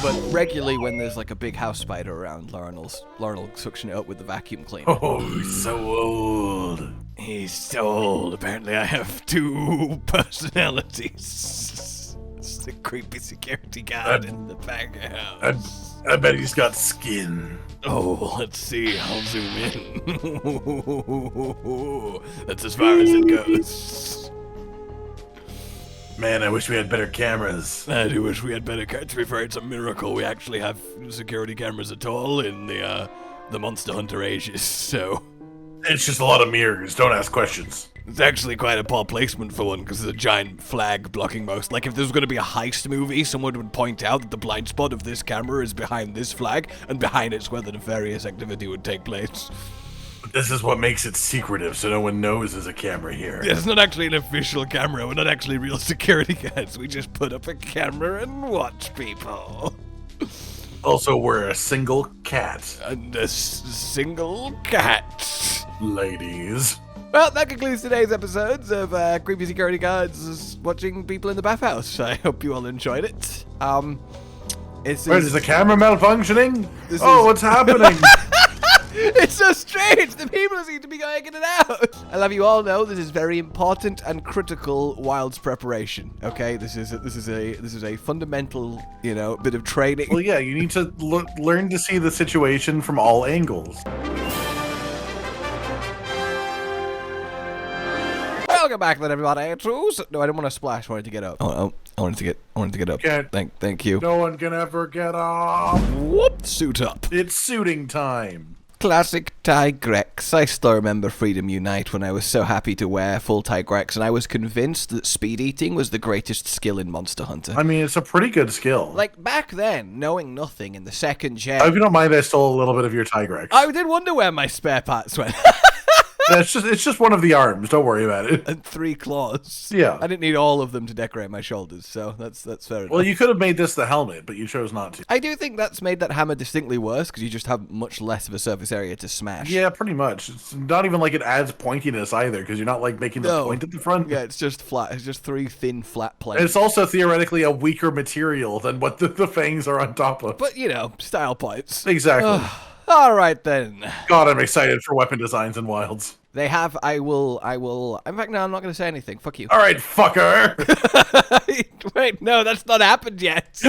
But regularly when there's like a big house spider around, Lauren will suction it up with the vacuum cleaner. Oh, he's so old. He's so old. Apparently I have 2 personalities. It's the creepy security guard in the back of the house. I bet he's got skin. Oh, let's see. I'll zoom in. That's as far as it goes. Man, I wish we had better cameras. I do wish we had better cameras. To be fair, it's a miracle we actually have security cameras at all in the Monster Hunter ages, so... It's just a lot of mirrors. Don't ask questions. It's actually quite a poor placement for one, because there's a giant flag blocking most. Like, if there was going to be a heist movie, someone would point out that the blind spot of this camera is behind this flag, and behind it's where the nefarious activity would take place. This is what makes it secretive, so no one knows there's a camera here. Yeah, it's not actually an official camera. We're not actually real security guards. We just put up a camera and watch people. Also, we're a single cat. And a single cat. Ladies. Well, that concludes today's episodes of Creepy Security Guards watching people in the bathhouse. I hope you all enjoyed it. Is the camera malfunctioning? What's happening? It's so strange. The people seem to be going in and out. I love you all know this is very important and critical Wilds preparation. Okay, this is a fundamental, bit of training. Well, yeah, you need to learn to see the situation from all angles. Welcome back then, everybody. No, I didn't want to splash. I wanted to get up. I wanted to get up. Thank you. No one can ever get up. Whoop! Suit up. It's suiting time. Classic Tigrex. I still remember Freedom Unite when I was so happy to wear full Tigrex, and I was convinced that speed eating was the greatest skill in Monster Hunter. I mean, it's a pretty good skill. Like, back then, knowing nothing in the second gen... If you don't mind, I stole a little bit of your Tigrex. I did wonder where my spare parts went. Yeah, it's just one of the arms. Don't worry about it. And 3 claws. Yeah. I didn't need all of them to decorate my shoulders, so that's fair enough. Well, you could have made this the helmet, but you chose not to. I do think that's made that hammer distinctly worse, because you just have much less of a surface area to smash. Yeah, pretty much. It's not even like it adds pointiness either, because you're not like making the point at the front. Yeah, it's just flat. It's just 3 thin, flat plates. And it's also theoretically a weaker material than what the fangs are on top of. But, style points. Exactly. All right, then. God, I'm excited for weapon designs in Wilds. They have, I will, in fact, no, I'm not going to say anything. Fuck you. All right, fucker. Wait, no, that's not happened yet.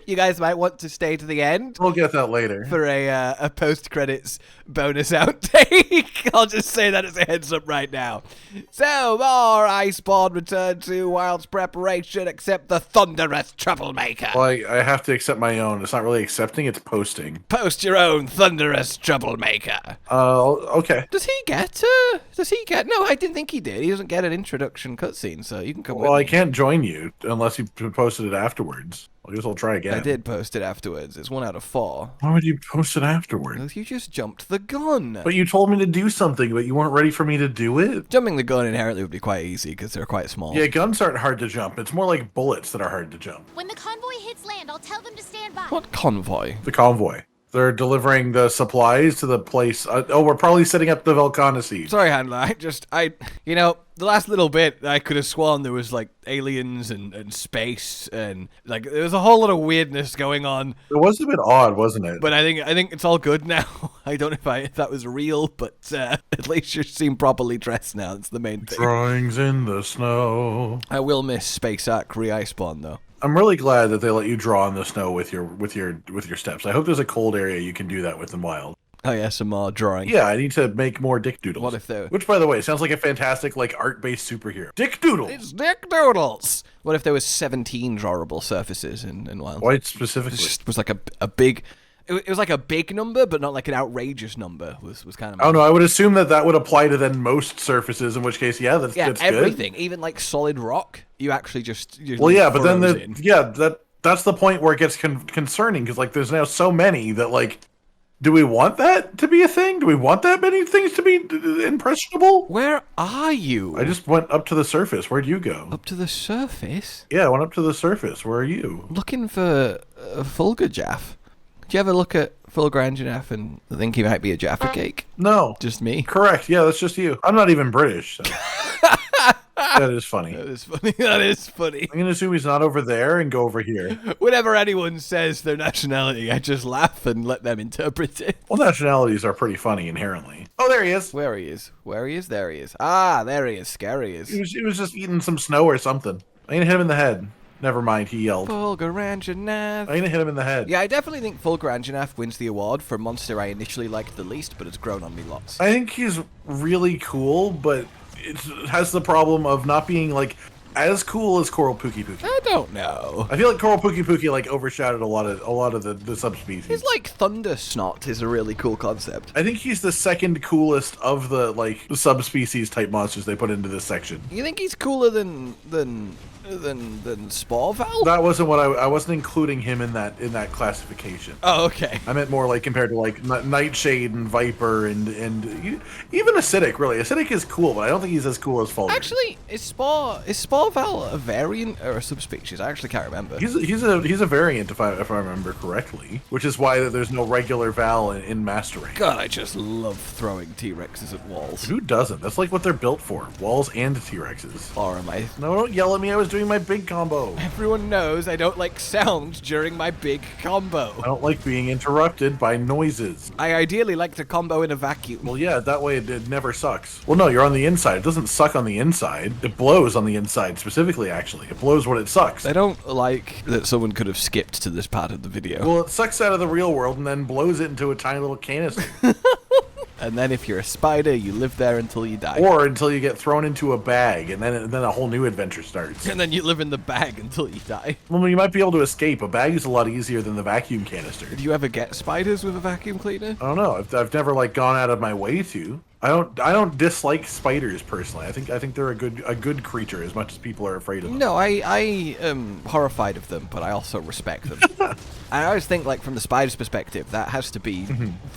You guys might want to stay to the end. We'll get that later. For a post-credits bonus outtake. I'll just say that as a heads up right now. So, more Iceborne return to Wild's preparation, except the thunderous troublemaker. Well, I have to accept my own. It's not really accepting, it's posting. Post your own thunderous troublemaker. Okay. Does he get, no, I didn't think he did. He doesn't get an introduction cutscene, so you can come with me. Well, I can't join you unless you posted it afterwards. I guess I'll try again. I did post it afterwards. It's 1 out of 4. Why would you post it afterwards? Because you just jumped the gun. But you told me to do something, but you weren't ready for me to do it. Jumping the gun inherently would be quite easy because they're quite small. Yeah, guns aren't hard to jump. It's more like bullets that are hard to jump. When the convoy hits land, I'll tell them to stand by. What convoy? The convoy. They're delivering the supplies to the place. We're probably setting up the Volcana siege. Sorry, Handler. The last little bit, I could have sworn there was, like, aliens and space, and, like, there was a whole lot of weirdness going on. It was a bit odd, wasn't it? But I think it's all good now. I don't know if that was real, but at least you seem properly dressed now. That's the main thing. Drawings in the snow. I will miss Space Ark Re-Iceborne, though. I'm really glad that they let you draw in the snow with your steps. I hope there's a cold area you can do that with in Wild. Oh yeah, some more drawing. Yeah, I need to make more Dick Doodles. What if there... Which, by the way, sounds like a fantastic, like, art-based superhero. Dick Doodles! It's Dick Doodles! What if there was 17 drawable surfaces in Wild? Why specifically? It was like a big... It was like a big number, but not like an outrageous number. Was kind of... Oh no, I would assume that would apply to then most surfaces, in which case, yeah, that's everything. Good. Even like solid rock, you actually just... Well, yeah, but then that's the point where it gets concerning, because, like, there's now so many that, like... Do we want that to be a thing? Do we want that many things to be impressionable? Where are you? I just went up to the surface. Where'd you go? Up to the surface? Yeah, I went up to the surface. Where are you? Looking for Fulgur Jaff. Did you ever look at Fulgur Anjanath and think he might be a Jaffa cake? No. Just me? Correct. Yeah, that's just you. I'm not even British. So. That is funny. That is funny. That is funny. I'm gonna assume he's not over there and go over here. Whenever anyone says their nationality, I just laugh and let them interpret it. Well, nationalities are pretty funny inherently. Oh, there he is. Where he is? Where he is? There he is. Ah, there he is. Scary he is. He was just eating some snow or something. I'm gonna hit him in the head. Never mind, he yelled. Fulgur Anjanath. I'm gonna hit him in the head. Yeah, I definitely think Fulgur Anjanath wins the award for monster I initially liked the least, but it's grown on me lots. I think he's really cool, but it has the problem of not being like as cool as Coral Pookie Pookie. I don't know. I feel like Coral Pookie Pookie like overshadowed a lot of the subspecies. He's like Thunder Snot is a really cool concept. I think he's the second coolest of the like subspecies type monsters they put into this section. You think he's cooler than Spore Vale? That wasn't what I wasn't including him in that classification. Oh, okay. I meant more like compared to like Nightshade and Viper and even Acidic. Really, Acidic is cool, but I don't think he's as cool as Fulgur. Actually, is Spore Vale a variant or a subspecies? I actually can't remember. He's a variant if I remember correctly, which is why there's no regular Vale in Master Rank. God, I just love throwing T-Rexes at walls. Who doesn't? That's like what they're built for. Walls and T-Rexes. Or am I? No, don't yell at me. I was doing my big combo. Everyone knows I don't like sound during my big combo. I don't like being interrupted by noises. I ideally like to combo in a vacuum. Well, yeah, that way it never sucks. Well, no, you're on the inside. It doesn't suck on the inside. It blows on the inside, specifically, actually. It blows when it sucks. I don't like that someone could have skipped to this part of the video. Well, it sucks out of the real world and then blows it into a tiny little canister. And then if you're a spider, you live there until you die. Or until you get thrown into a bag, and then a whole new adventure starts. And then you live in the bag until you die. Well, you might be able to escape. A bag is a lot easier than the vacuum canister. Did you ever get spiders with a vacuum cleaner? I don't know. I've never like gone out of my way to. I don't dislike spiders personally. I think they're a good creature as much as people are afraid of them. No, I am horrified of them, but I also respect them. And I always think, like, from the spider's perspective, that has to be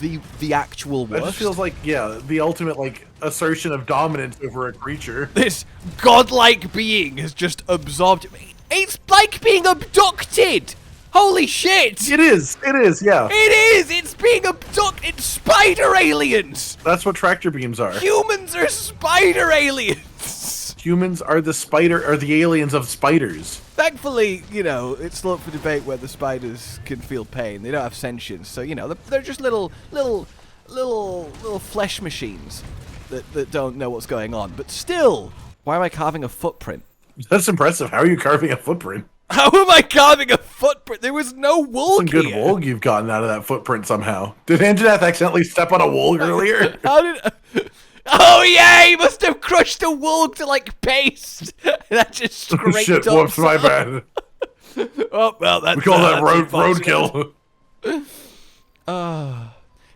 the actual worst. That just feels like, yeah, the ultimate like assertion of dominance over a creature. This godlike being has just absorbed me. It's like being abducted! Holy shit! It is, yeah. It is! It's being abducted! It's spider aliens! That's what tractor beams are. Humans are spider aliens! Humans are the aliens of spiders. Thankfully, you know, it's up for debate whether spiders can feel pain. They don't have sentience, so, you know, they're just little flesh machines that don't know what's going on. But still, why am I carving a footprint? That's impressive. How are you carving a footprint? How am I carving a footprint? There was no wool. Some good wool you've gotten out of that footprint somehow. Did Anjanath accidentally step on a wool earlier? How did... Oh yeah, he must have crushed a wool to like paste. That just scraped Shit, up. whoops, my bad. Oh well, that's We call that roadkill.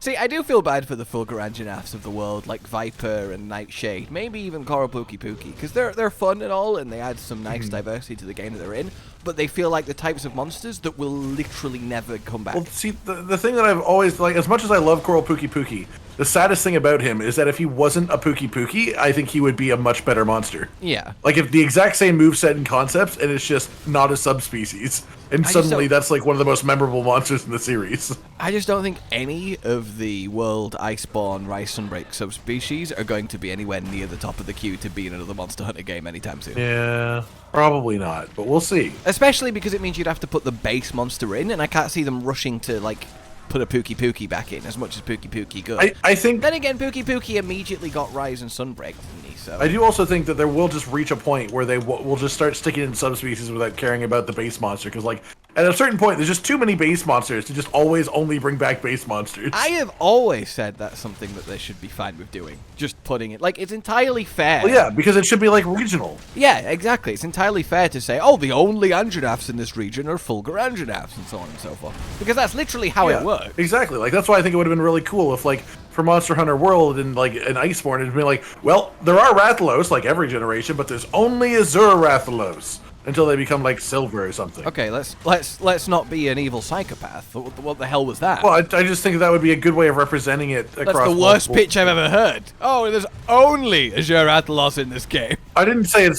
See, I do feel bad for the Fulgur Anjanaths of the world, like Viper and Nightshade, maybe even Coral Pookie Pookie, because they're fun and all, and they add some nice diversity to the game that they're in, but they feel like the types of monsters that will literally never come back. Well, see, the thing that I've always, like, as much as I love Coral Pookie Pookie, the saddest thing about him is that if he wasn't a Pookie Pookie, I think he would be a much better monster. Yeah. Like, if the exact same moveset and concepts, and it's just not a subspecies. And suddenly that's like one of the most memorable monsters in the series. I just don't think any of the World Iceborne Rise Sunbreak subspecies are going to be anywhere near the top of the queue to be in another Monster Hunter game anytime soon. Yeah, probably not, but we'll see. Especially because it means you'd have to put the base monster in, and I can't see them rushing to, like, put a Pookie Pookie back in as much as Pookie Pookie could. I think... Then again, Pookie Pookie immediately got Rise and Sunbreak, didn't he? So I do also think that there will just reach a point where they will just start sticking in subspecies without caring about the base monster, because, like, at a certain point, there's just too many base monsters to just always only bring back base monsters. I have always said that's something that they should be fine with doing. Just putting it, like, it's entirely fair. Well, yeah, because it should be, like, regional. Yeah, exactly. It's entirely fair to say, oh, the only Anjanaths in this region are Fulgur Anjanaths, and so on and so forth. Because that's literally how it works. Exactly. Like, that's why I think it would have been really cool if, like, for Monster Hunter World and, like, an Iceborne, it'd be like, well, there are Rathalos, like every generation, but there's only Azure Rathalos. until they become like silver or something. Okay, let's not be an evil psychopath. What the hell was that? Well, I just think that would be a good way of representing it across. That's the worst pitch I've ever heard. Oh, there's only a Rathalos in this game. I didn't say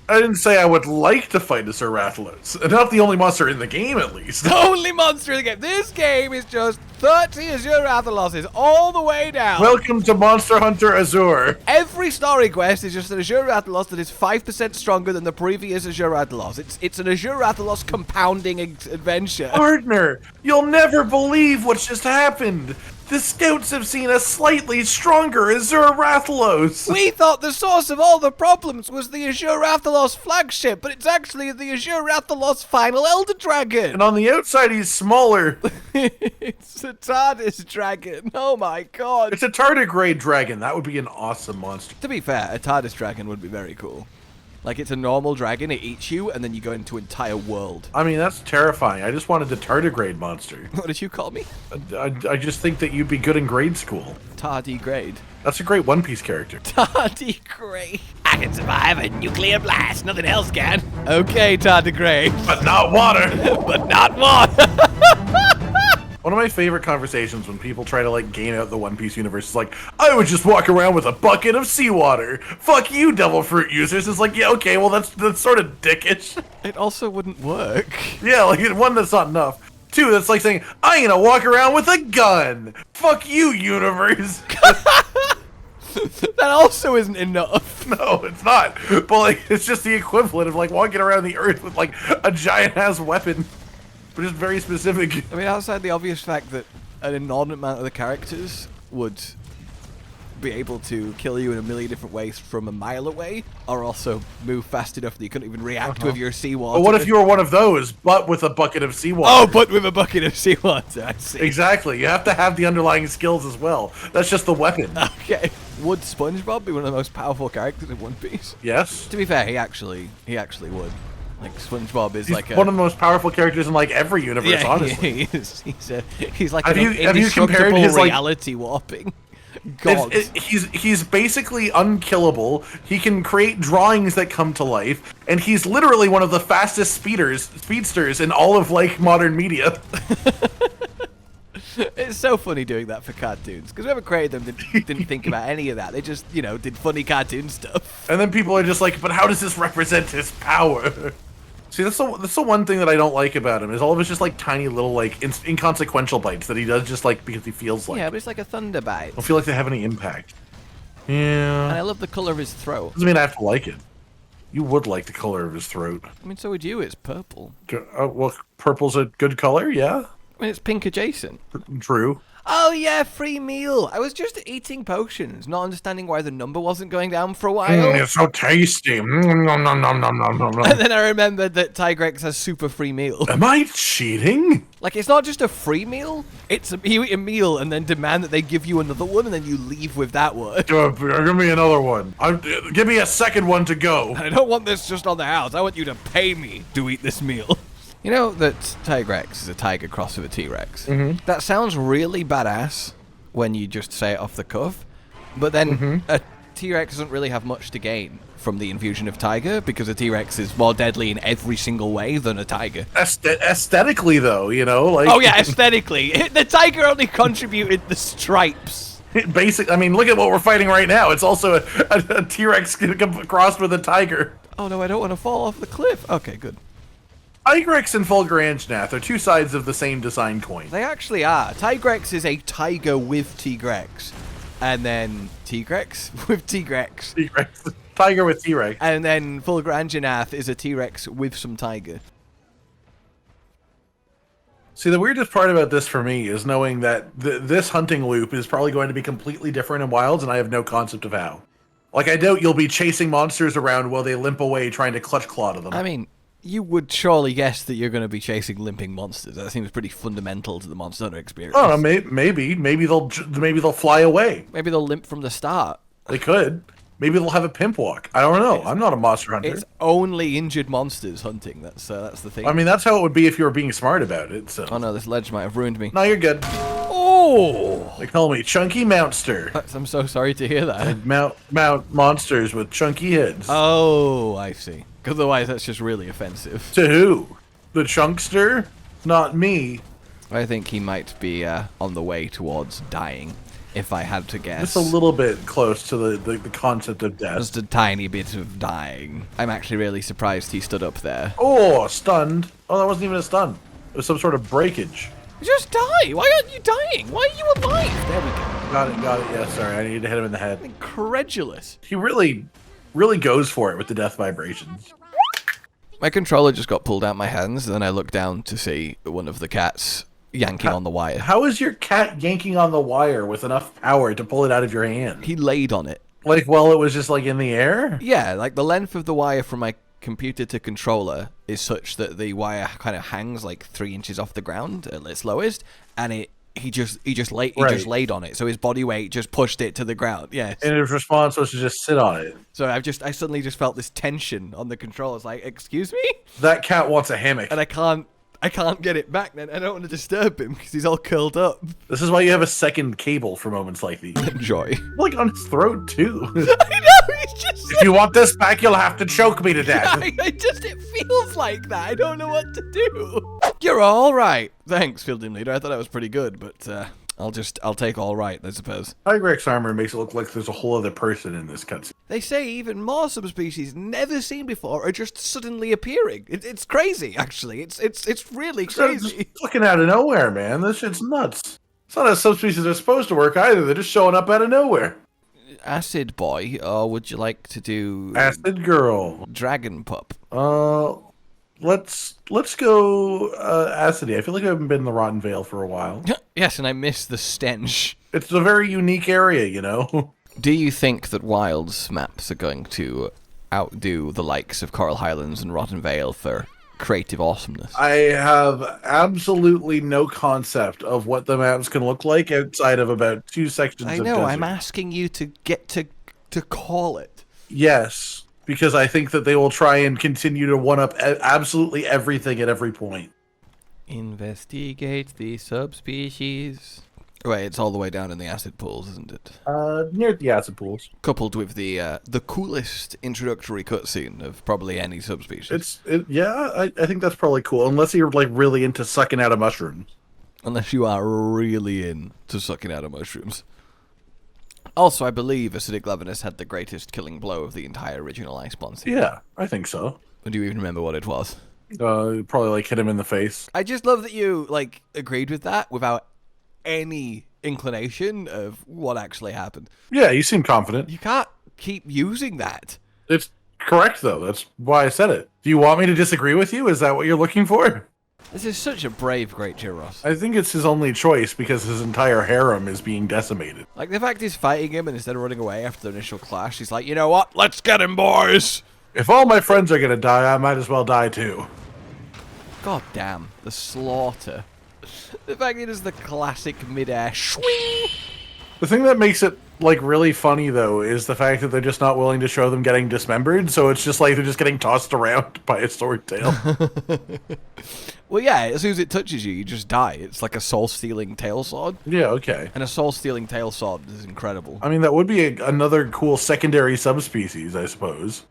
I didn't say I would like to fight a Sir Rathalos. Not the only monster in the game, at least. The only monster in the game. This game is just 30 Azure Rathaloses all the way down. Welcome to Monster Hunter Azure. Every story quest is just an Azure Rathalos that is 5% stronger than the previous Azure Rathalos. It's an Azure Rathalos compounding adventure. Partner, you'll never believe what just happened. The scouts have seen a slightly stronger Azure Rathalos. We thought the source of all the problems was the Azure Rathalos flagship, but it's actually the Azure Rathalos final Elder Dragon. And on the outside, he's smaller. It's a TARDIS dragon. Oh my god. It's a tardigrade dragon. That would be an awesome monster. To be fair, a TARDIS dragon would be very cool. Like, it's a normal dragon, it eats you, and then you go into an entire world. I mean, that's terrifying. I just wanted a tardigrade monster. What did you call me? I just think that you'd be good in grade school. Tardigrade. That's a great One Piece character. Tardigrade. I can survive a nuclear blast, nothing else can. Okay, Tardigrade. But not water. But not water. One of my favorite conversations when people try to like game out the One Piece universe is like, I would just walk around with a bucket of seawater. Fuck you, devil fruit users. It's like, yeah, okay, well that's sort of dickish. It also wouldn't work. Yeah, like one, that's not enough. Two, that's like saying, I'm gonna walk around with a gun. Fuck you, universe. That also isn't enough. No, it's not. But like, it's just the equivalent of like walking around the earth with like a giant ass weapon. But just very specific. I mean, outside the obvious fact that an inordinate amount of the characters would be able to kill you in a million different ways from a mile away, or also move fast enough that you couldn't even react with your seawater. But what if you were one of those, but with a bucket of seawater? Oh, but with a bucket of seawater, I see. Exactly. You have to have the underlying skills as well. That's just the weapon. Okay. Would SpongeBob be one of the most powerful characters in One Piece? Yes. To be fair, he actually would. Like, SpongeBob is like one of the most powerful characters in like every universe, honestly. He is. He's like have you compared his reality warping? God. He's basically unkillable. He can create drawings that come to life, and he's literally one of the fastest speedsters in all of like modern media. It's so funny doing that for cartoons, because whoever created them didn't think about any of that. They just, did funny cartoon stuff. And then people are just like, but how does this represent his power? See, that's the one thing that I don't like about him, is all of it's just like tiny little like inconsequential bites that he does just like because he feels like. Yeah, but it's like a thunder bite. I don't feel like they have any impact. Yeah. And I love the color of his throat. Doesn't mean I have to like it. You would like the color of his throat. I mean, so would you. It's purple. Well, purple's a good color, yeah. I mean, it's pink adjacent. True. Oh yeah, free meal. I was just eating potions, not understanding why the number wasn't going down for a while. It's so tasty. Nom, nom, nom, nom, nom, nom. And then I remembered that Tigrex has super free meal. Am I cheating? Like, it's not just a free meal. It's you eat a meal and then demand that they give you another one, and then you leave with that one. Give me another one. Give me a second one to go. I don't want this just on the house. I want you to pay me to eat this meal. You know that Tigrex is a tiger crossed with a T-Rex? Mm-hmm. That sounds really badass when you just say it off the cuff, but then a T-Rex doesn't really have much to gain from the infusion of tiger, because a T-Rex is more deadly in every single way than a tiger. Aesthetically, though, like... Oh yeah, aesthetically. The tiger only contributed the stripes. I mean, look at what we're fighting right now. It's also a T-Rex crossed with a tiger. Oh no, I don't want to fall off the cliff. Okay, good. Tigrex and Fulgur Anjanath are two sides of the same design coin. They actually are. Tigrex is a tiger with Tigrex. And then Tigrex with Tigrex. Tigrex. Tiger with T-Rex. And then Fulgur Anjanath is a T-Rex with some tiger. See, the weirdest part about this for me is knowing that this hunting loop is probably going to be completely different in Wilds, and I have no concept of how. Like, I doubt you'll be chasing monsters around while they limp away trying to clutch claw to them. I mean, you would surely guess that you're going to be chasing limping monsters. That seems pretty fundamental to the Monster Hunter experience. Oh, maybe they'll fly away. Maybe they'll limp from the start. They could. Maybe they'll have a pimp walk. I don't know. I'm not a monster hunter. It's only injured monsters hunting. That's the thing. I mean, that's how it would be if you were being smart about it. So. Oh no, this ledge might have ruined me. No, you're good. Oh! They call me Chunky Mounster. I'm so sorry to hear that. I mount monsters with chunky heads. Oh, I see. Otherwise, that's just really offensive. To who? The chunkster? Not me. I think he might be on the way towards dying, if I had to guess. Just a little bit close to the concept of death. Just a tiny bit of dying. I'm actually really surprised he stood up there. Oh, stunned. Oh, that wasn't even a stun. It was some sort of breakage. Just die! Why aren't you dying? Why are you alive? There we go. Got it. Yeah, sorry. I needed to hit him in the head. Incredulous. He really goes for it with the death vibrations. My controller just got pulled out my hands, and then I looked down to see one of the cats yanking on the wire. How is your cat yanking on the wire with enough power to pull it out of your hand? He laid on it. Like, while it was just, like, in the air? Yeah, like the length of the wire from my computer to controller is such that the wire kind of hangs like 3 inches off the ground at its lowest, and he just laid on it, so his body weight just pushed it to the ground. Yes. And his response was to just sit on it. So I suddenly just felt this tension on the controller. It's like, excuse me? That cat wants a hammock. And I can't get it back then. I don't want to disturb him because he's all curled up. This is why you have a second cable for moments like these. Enjoy. Like on his throat too. I know, he's just If you want this back, you'll have to choke me to death. it feels like that. I don't know what to do. You're all right. Thanks, Field Team Leader. I thought that was pretty good, but I'll take all right, I suppose. Tigrex armor makes it look like there's a whole other person in this cutscene. They say even more subspecies never seen before are just suddenly appearing. It's crazy, actually. It's really crazy. Just fucking out of nowhere, man. This shit's nuts. It's not how subspecies are supposed to work either. They're just showing up out of nowhere. Acid Boy, or would you like to do Acid Girl? Dragon Pup? Let's go Acidy. I feel like I haven't been in the Rotten Vale for a while. Yes, and I miss the stench. It's a very unique area, you know? Do you think that Wild's maps are going to outdo the likes of Coral Highlands and Rotten Vale for creative awesomeness? I have absolutely no concept of what the maps can look like outside of about 2 sections I of know, desert. I'm asking you to get to call it. Yes, because I think that they will try and continue to one-up absolutely everything at every point. Investigate the subspecies. Wait, it's all the way down in the acid pools, isn't it? Near the acid pools. Coupled with the coolest introductory cutscene of probably any subspecies. I think that's probably cool, unless you're like really into sucking out of mushrooms. Unless you are really into sucking out of mushrooms. Also, I believe Acidic Glavenus had the greatest killing blow of the entire original Iceborne series. Yeah, I think so. Do you even remember what it was? Probably like hit him in the face. I just love that you like agreed with that without any inclination of what actually happened. Yeah, you seem confident. You can't keep using that. It's correct, though. That's why I said it. Do you want me to disagree with you? Is that what you're looking for? This is such a brave Great Gyros. I think it's his only choice because his entire harem is being decimated. Like, the fact he's fighting him and instead of running away after the initial clash, he's like, you know what? Let's get him, boys! If all my friends are gonna die, I might as well die too. God damn, the slaughter. The fact it is the classic mid-air swing. The thing that makes it, like, really funny, though, is the fact that they're just not willing to show them getting dismembered, so it's just like they're just getting tossed around by a sword tail. Well, yeah, as soon as it touches you, you just die. It's like a soul-stealing tail sword. Yeah, okay. And a soul-stealing tail sword is incredible. I mean, that would be another cool secondary subspecies, I suppose.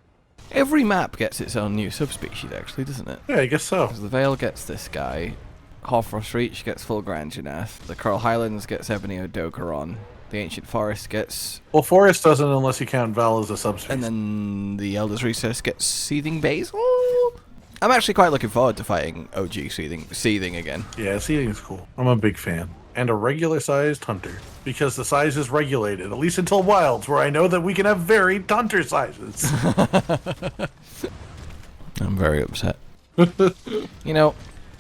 Every map gets its own new subspecies, actually, doesn't it? Yeah, I guess so. Because the Vale gets this guy. Hoarfrost Reach gets Fulgur Anjanath. The Coral Highlands gets Ebony Odogaron. The Ancient Forest gets... Well, Forest doesn't unless you count Vale as a subspecies. And then the Elder's Recess gets Seething Basil. I'm actually quite looking forward to fighting OG Seething again. Yeah, Seething's cool. I'm a big fan. And a regular-sized hunter. Because the size is regulated, at least until Wilds, where I know that we can have varied hunter sizes. I'm very upset. You know,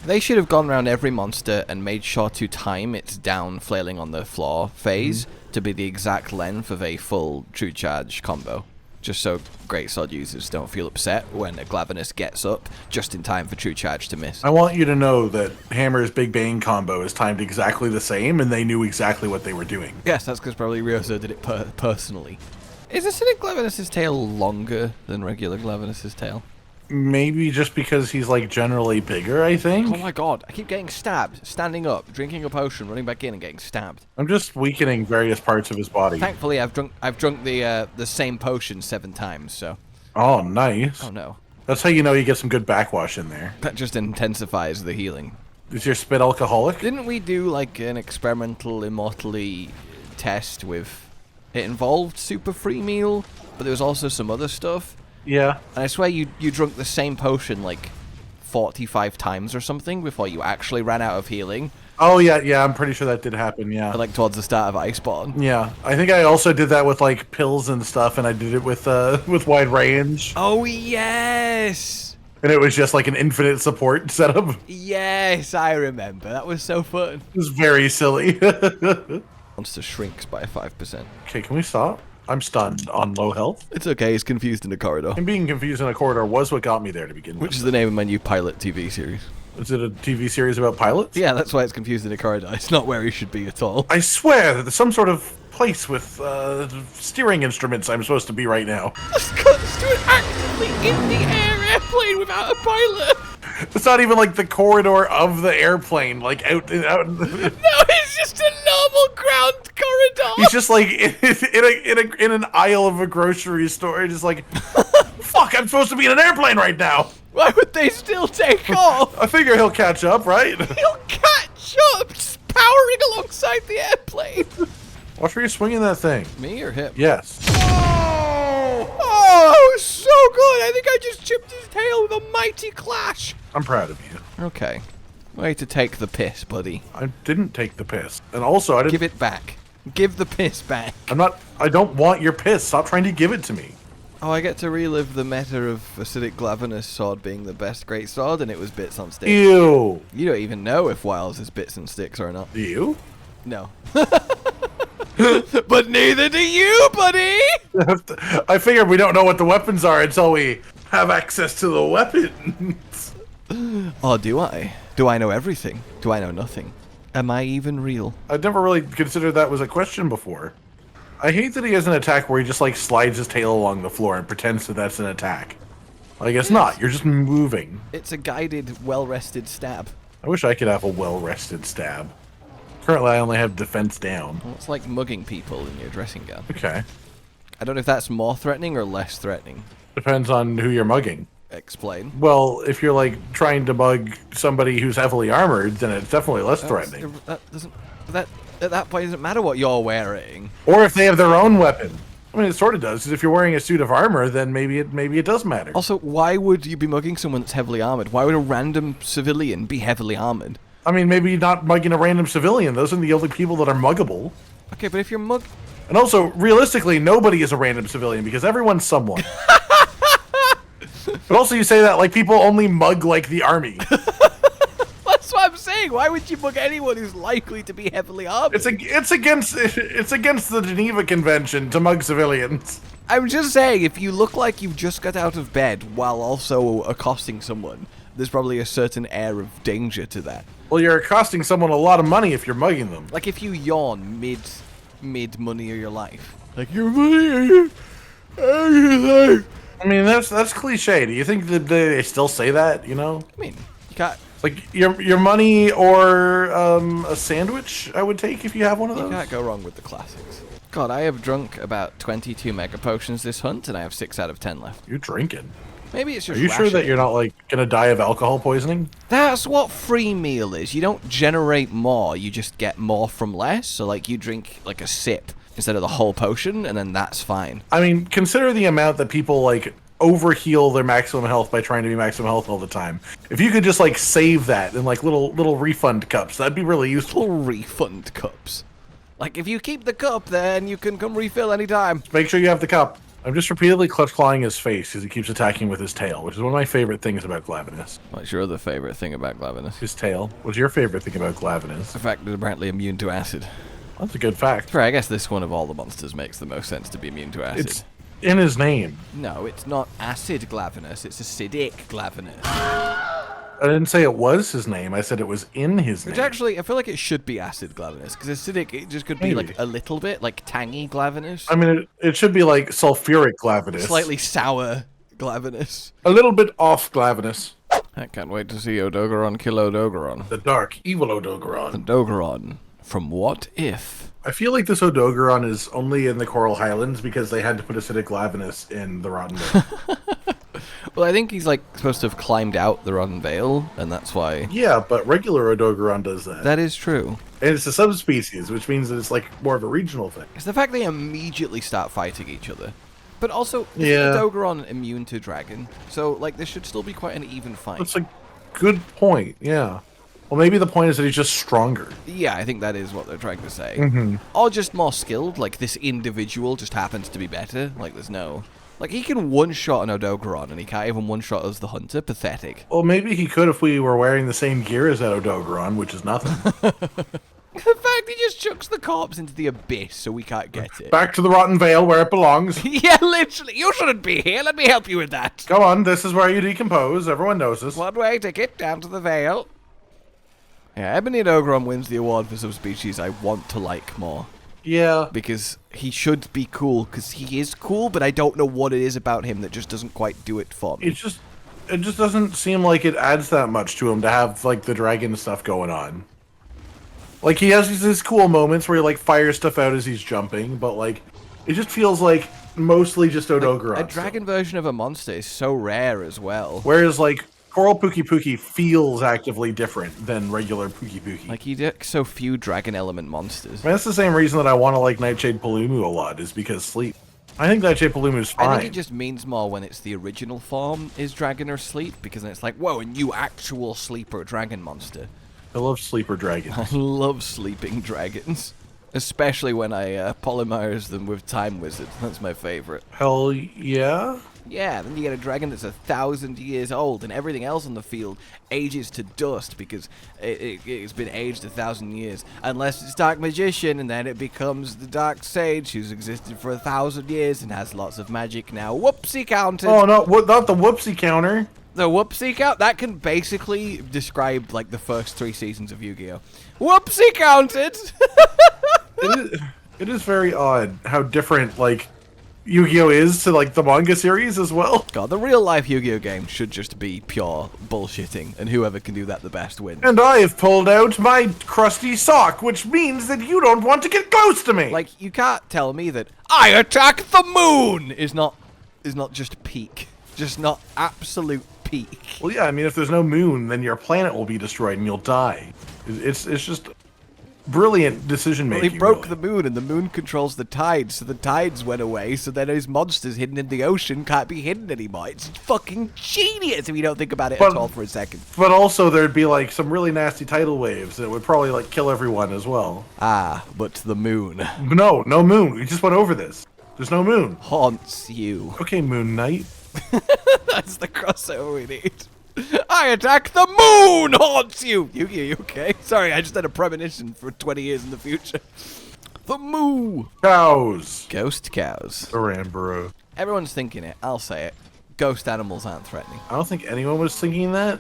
they should have gone around every monster and made sure to time its down flailing on the floor phase to be the exact length of a full true charge combo. Just so greatsword users don't feel upset when a Glavenus gets up just in time for true charge to miss. I want you to know that Hammer's Big Bang combo is timed exactly the same, and they knew exactly what they were doing. Yes, that's because probably Ryozo did it personally. Is Acidic Glavenus' tail longer than regular Glavenus' tail? Maybe just because he's, like, generally bigger, I think? Oh my god, I keep getting stabbed. Standing up, drinking a potion, running back in and getting stabbed. I'm just weakening various parts of his body. Thankfully, I've drunk the same potion 7 times, so... Oh, nice. Oh no. That's how you know you get some good backwash in there. That just intensifies the healing. Is your spit alcoholic? Didn't we do like an experimental immortally test with... It involved super free meal, but there was also some other stuff. Yeah. And I swear you drunk the same potion like 45 times or something before you actually ran out of healing. Oh, yeah, I'm pretty sure that did happen, yeah. Like towards the start of Iceborne. Yeah, I think I also did that with, like, pills and stuff, and I did it with wide range. Oh, yes! And it was just, like, an infinite support setup. Yes, I remember. That was so fun. It was very silly. Monster shrinks by 5%. Okay, can we stop? I'm stunned on low health. It's okay, he's confused in a corridor. And being confused in a corridor was what got me there to begin with. Which is the name of my new pilot TV series. Is it a TV series about pilots? Yeah, that's why it's confused in a corridor. It's not where he should be at all. I swear that there's some sort of place with steering instruments I'm supposed to be right now. Let's go to an actively in the air airplane without a pilot. It's not even like the corridor of the airplane, like out. No, it's just a normal ground corridor. He's just like in an aisle of a grocery store, just like, fuck, I'm supposed to be in an airplane right now. Why would they still take off? I figure he'll catch up, right? He'll catch up, just powering alongside the airplane. Watch where you're swinging that thing. Me or him? Yes. Oh, so good. I think I just chipped his tail with a mighty clash. I'm proud of you. Okay. Way to take the piss, buddy. I didn't take the piss. And also, I didn't... Give it back. Give the piss back. I don't want your piss. Stop trying to give it to me. Oh, I get to relive the meta of acidic Glavenus sword being the best great sword, and it was bits on sticks. Ew. You don't even know if Wiles is bits and sticks or not. Do you? No. But neither do you, buddy! I figured we don't know what the weapons are until we have access to the weapons. Oh, do I? Do I know everything? Do I know nothing? Am I even real? I'd never really considered that was a question before. I hate that he has an attack where he just like slides his tail along the floor and pretends that that's an attack. Like, it's not. You're just moving. It's a guided, well-rested stab. I wish I could have a well-rested stab. Currently, I only have defense down. Well, it's like mugging people in your dressing gown. Okay. I don't know if that's more threatening or less threatening. Depends on who you're mugging. Explain. Well, if you're like trying to mug somebody who's heavily armored, then it's definitely less threatening. That doesn't... That at that point, it doesn't matter what you're wearing. Or if they have their own weapon. I mean, it sort of does. 'Cause if you're wearing a suit of armor, then maybe it does matter. Also, why would you be mugging someone that's heavily armored? Why would a random civilian be heavily armored? I mean, maybe you're not mugging a random civilian. Those are the only people that are muggable. Okay, but if you're mug... And also, realistically, nobody is a random civilian because everyone's someone. But also, you say that like people only mug like the army. That's what I'm saying. Why would you mug anyone who's likely to be heavily armored? It's against the Geneva Convention to mug civilians. I'm just saying, if you look like you've just got out of bed while also accosting someone, there's probably a certain air of danger to that. Well, you're costing someone a lot of money if you're mugging them. Like if you yawn mid money of your life. Like, your money or your life. I mean, that's cliche. Do you think that they still say that, you know? I mean, you can't... Like, your money or a sandwich, I would take if you have one of those. You can't go wrong with the classics. God, I have drunk about 22 mega potions this hunt, and I have 6 out of 10 left. You're drinking. Maybe it's just Are you sure that you're not, like, gonna die of alcohol poisoning? That's what free meal is. You don't generate more, you just get more from less. So, like, you drink, like, a sip instead of the whole potion, and then that's fine. I mean, consider the amount that people, like, overheal their maximum health by trying to be maximum health all the time. If you could just, like, save that in, like, little refund cups, that'd be really useful. Little refund cups. Like, if you keep the cup, then you can come refill anytime. Make sure you have the cup. I'm just repeatedly clutch clawing his face as he keeps attacking with his tail, which is one of my favorite things about Glavenus. What's your other favorite thing about Glavenus? His tail. What's your favorite thing about Glavenus? The fact that it's apparently immune to acid. That's a good fact. Right, I guess this one of all the monsters makes the most sense to be immune to acid. It's in his name. No, it's not acid Glavenus, it's acidic Glavenus. I didn't say it was his name, I said it was in his Which name. actually, I feel like it should be acid Glavenus, because acidic, it just could be Maybe. like a little bit, like tangy Glavenus. I mean, it should be like sulfuric Glavenus. Slightly sour Glavenus. A little bit off Glavenus. I can't wait to see Odogaron kill Odogaron. The dark, evil Odogaron. Odogaron from What If? I feel like this Odogaron is only in the Coral Highlands because they had to put acidic Glavenus in the Rotten Lake. Well, I think he's like supposed to have climbed out the rotten Vale, and that's why. Yeah, but regular Odogaron does that. That is true. And it's a subspecies, which means that it's like more of a regional thing. It's the fact they immediately start fighting each other. But also, Yeah. is Odogaron immune to dragon? So, like, this should still be quite an even fight. That's a good point, yeah. Well, maybe the point is that he's just stronger. Yeah, I think that is what they're trying to say. Mm-hmm. Or just more skilled, like this individual just happens to be better. Like, there's no... Like, he can one-shot an Odogaron, and he can't even one-shot us the hunter. Pathetic. Well, maybe he could if we were wearing the same gear as that Odogaron, which is nothing. The fact he just chucks the corpse into the abyss so we can't get it. Back to the Rotten Vale where it belongs. Yeah, literally. You shouldn't be here. Let me help you with that. Come on, this is where you decompose. Everyone knows this. One-way ticket down to the Vale. Yeah, Ebony Odogaron wins the award for subspecies I want to like more. Yeah. Because he should be cool, because he is cool, but I don't know what it is about him that just doesn't quite do it for me. It just doesn't seem like it adds that much to him to have, like, the dragon stuff going on. Like, he has these cool moments where he, like, fires stuff out as he's jumping, but, like, it just feels like mostly just Odogaron. A dragon version of a monster is so rare as well. Whereas, like, Coral Pookie Pookie feels actively different than regular Pookie Pookie. Like, you get so few dragon element monsters. I mean, that's the same reason that I want to like Nightshade Palumu a lot, is because sleep. I think Nightshade Palumu is fine. I think it just means more when it's the original form is dragon or sleep, because then it's like, whoa, a new actual sleeper dragon monster. I love sleeper dragons. I love sleeping dragons. Especially when I polymerize them with Time Wizard. That's my favorite. Hell yeah. Yeah, then you get a dragon that's 1,000 years old, and everything else on the field ages to dust because it's been aged 1,000 years. Unless it's Dark Magician, and then it becomes the Dark Sage, who's existed for 1,000 years and has lots of magic now. Whoopsie counted. Oh, no, not the whoopsie counter. The whoopsie count? That can basically describe, like, the first 3 seasons of Yu-Gi-Oh! Whoopsie counted! It is very odd how different, like, Yu-Gi-Oh! Is to, like, the manga series as well. God, the real-life Yu-Gi-Oh! Game should just be pure bullshitting, and whoever can do that the best wins. And I've pulled out my crusty sock, which means that you don't want to get close to me. Like, you can't tell me that I attack the moon is not just peak. Just not absolute peak. Well, yeah, I mean, if there's no moon, then your planet will be destroyed and you'll die. It's just brilliant decision making. Well, he broke the moon, and the moon controls the tides, so the tides went away, so then his monsters hidden in the ocean can't be hidden anymore. It's fucking genius if you don't think about it at all for a second. But also, there'd be, like, some really nasty tidal waves that would probably, like, kill everyone as well. Ah, but the moon. No moon. We just went over this. There's no moon. Haunts you. Okay, Moon Knight. That's the crossover we need. I attack the moon haunts you! You okay? Sorry, I just had a premonition for 20 years in the future. The moo! Cows. Ghost cows. Aramburu. Everyone's thinking it. I'll say it. Ghost animals aren't threatening. I don't think anyone was thinking that.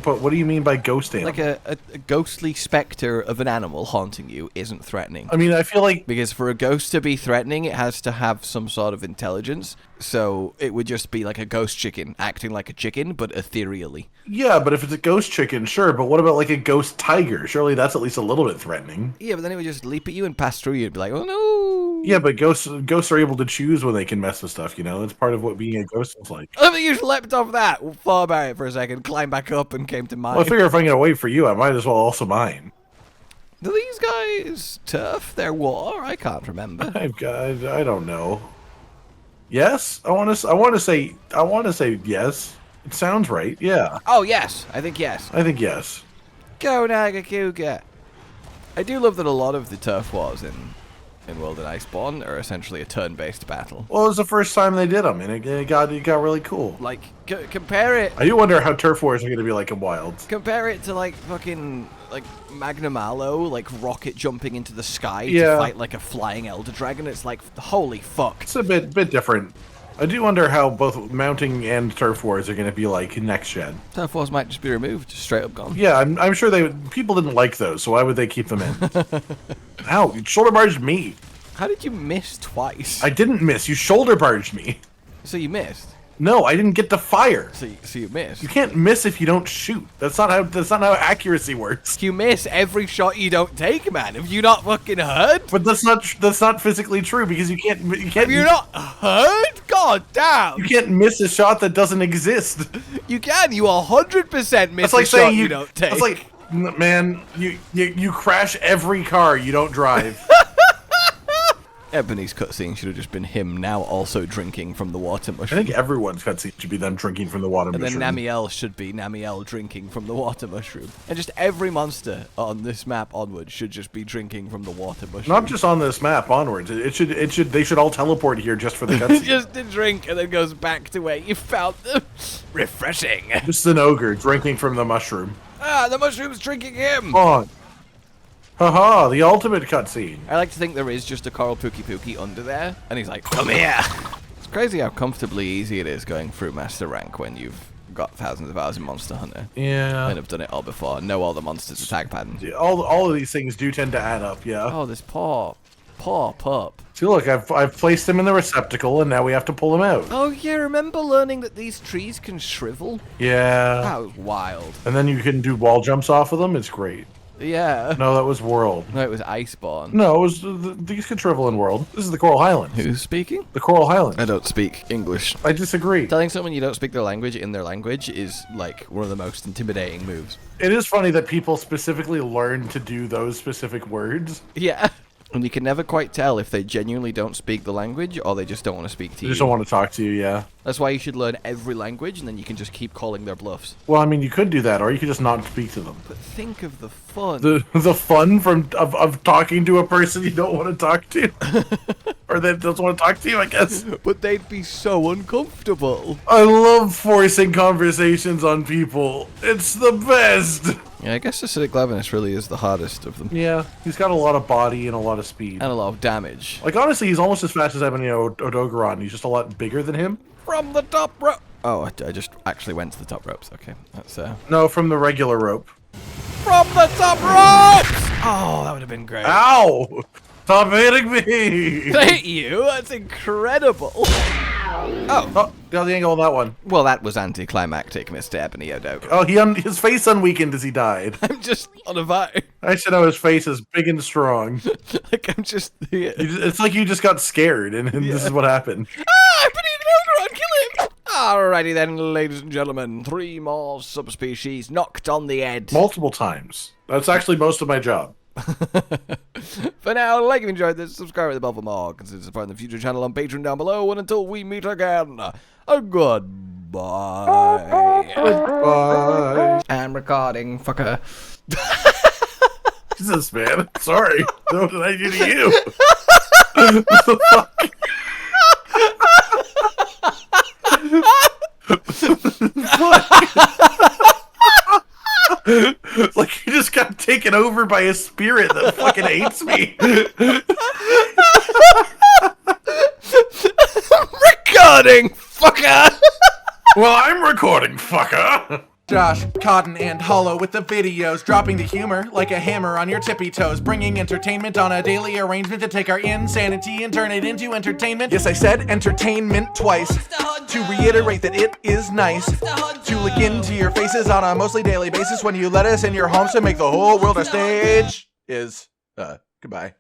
But what do you mean by ghost animal? Like a ghostly specter of an animal haunting you isn't threatening. I mean, I feel like... Because for a ghost to be threatening, it has to have some sort of intelligence. So it would just be like a ghost chicken acting like a chicken, but ethereally. Yeah, but if it's a ghost chicken, sure. But what about like a ghost tiger? Surely that's at least a little bit threatening. Yeah, but then it would just leap at you and pass through you and be like, oh no! Yeah, but ghosts are able to choose when they can mess with stuff, you know? It's part of what being a ghost is like. I mean, you just leapt off that, thought about it for a second, climbed back up and came to mine. Well, I figure if I'm going to wait for you, I might as well also mine. Do these guys turf their war? I can't remember. I don't know. Yes? I want to say yes. It sounds right. Yeah. Oh, yes. I think yes. I think yes. Go Nagakuga. I do love that a lot of the turf wars in World and Iceborne are essentially a turn-based battle. Well, it was the first time they did them, and it got really cool. Like, compare it... I do wonder how turf wars are going to be like in Wilds. Compare it to, like, fucking, like, Magnum Aloe, like, rocket jumping into the sky to fight, like, a flying Elder Dragon. It's like, holy fuck. It's a bit different. I do wonder how both mounting and turf wars are going to be like next gen. Turf wars might just be removed, just straight up gone. Yeah, I'm sure people didn't like those, so why would they keep them in? Ow, you shoulder barged me. How did you miss twice? I didn't miss. You shoulder barged me. So you missed? No, I didn't get to fire. So you missed. You can't miss if you don't shoot. That's not how accuracy works. You miss every shot you don't take, man. Have you not fucking heard? But that's not physically true because you can't. Have you not heard? God Oh, damn. You can't miss a shot that doesn't exist. You can. You 100% miss That's like a shot saying you don't take. That's like, man, you crash every car you don't drive. Ebony's cutscene should have just been him now also drinking from the water I mushroom. think everyone's cutscene should be them drinking from the water And mushroom. then Namiel should be Namiel drinking from the water mushroom. And just every monster on this map onwards should just be drinking from the water mushroom. Not just on this map onwards. They should all teleport here just for the cutscene. Just to drink and then goes back to where you found them. Refreshing. Just an ogre drinking from the mushroom. Ah, the mushroom's drinking him. Come on. Haha, the ultimate cutscene. I like to think there is just a Coral Pookie under there. And he's like, come here. It's crazy how comfortably easy it is going through Master Rank when you've got thousands of hours in Monster Hunter. Yeah. And have done it all before. Know all the monsters' attack patterns. All of these things do tend to add up, yeah. Oh, this poor pup. See, look, I've placed him in the receptacle, and now we have to pull him out. Oh, yeah, remember learning that these trees can shrivel? Yeah. That was wild. And then you can do wall jumps off of them. It's great. Yeah. No, that was World. No, it was Iceborne. No, it was these can shrivel in World. This is the Coral Highlands. Who's speaking? The Coral Highlands. I don't speak English. I disagree. Telling someone you don't speak their language in their language is, like, one of the most intimidating moves. It is funny that people specifically learn to do those specific words. Yeah. And you can never quite tell if they genuinely don't speak the language or they just don't want to speak to They you. just don't want to talk to you, yeah. That's why you should learn every language and then you can just keep calling their bluffs. Well, I mean, you could do that, or you could just not speak to them. But think of the fun. The fun of talking to a person you don't want to talk to. Or they don't want to talk to you, I guess. But they'd be so uncomfortable. I love forcing conversations on people. It's the best. Yeah, I guess acidic Glavenus really is the hardest of them. Yeah, he's got a lot of body and a lot of speed. And a lot of damage. Like, honestly, he's almost as fast as Ebony Odogaron. He's just a lot bigger than him. From the top rope. Oh, I just actually went to the top ropes. Okay, that's No, from the regular rope. From the top ropes! Oh, that would have been great. Ow! Stop hitting me! Thank you. That's incredible. Oh, got the angle on that one. Well, that was anticlimactic, Mr. Ebony Odogaron. Oh, his face unweakened as he died. I'm just on a vibe. I should know his face is big and strong. Like, I'm just here. It's like you just got scared, and this is what happened. Ah, Ebony Odogaron, kill him! Alrighty then, ladies and gentlemen. 3 more subspecies knocked on the head. Multiple times. That's actually most of my job. For now, like if you enjoyed this, subscribe with the bell for more. Consider supporting the future channel on Patreon down below. And until we meet again, goodbye. Bye. I'm recording, fucker. Jesus, man. Sorry. What did I do to you? What the fuck? It's like you just got taken over by a spirit that fucking hates me. Recording, fucker! Well, I'm recording, fucker. Josh, Cotton, and Hollow with the videos, dropping the humor like a hammer on your tippy toes, bringing entertainment on a daily arrangement to take our insanity and turn it into entertainment. Yes, I said entertainment twice, to reiterate that it is nice to look into your faces on a mostly daily basis when you let us in your homes to make the whole world a stage. Goodbye.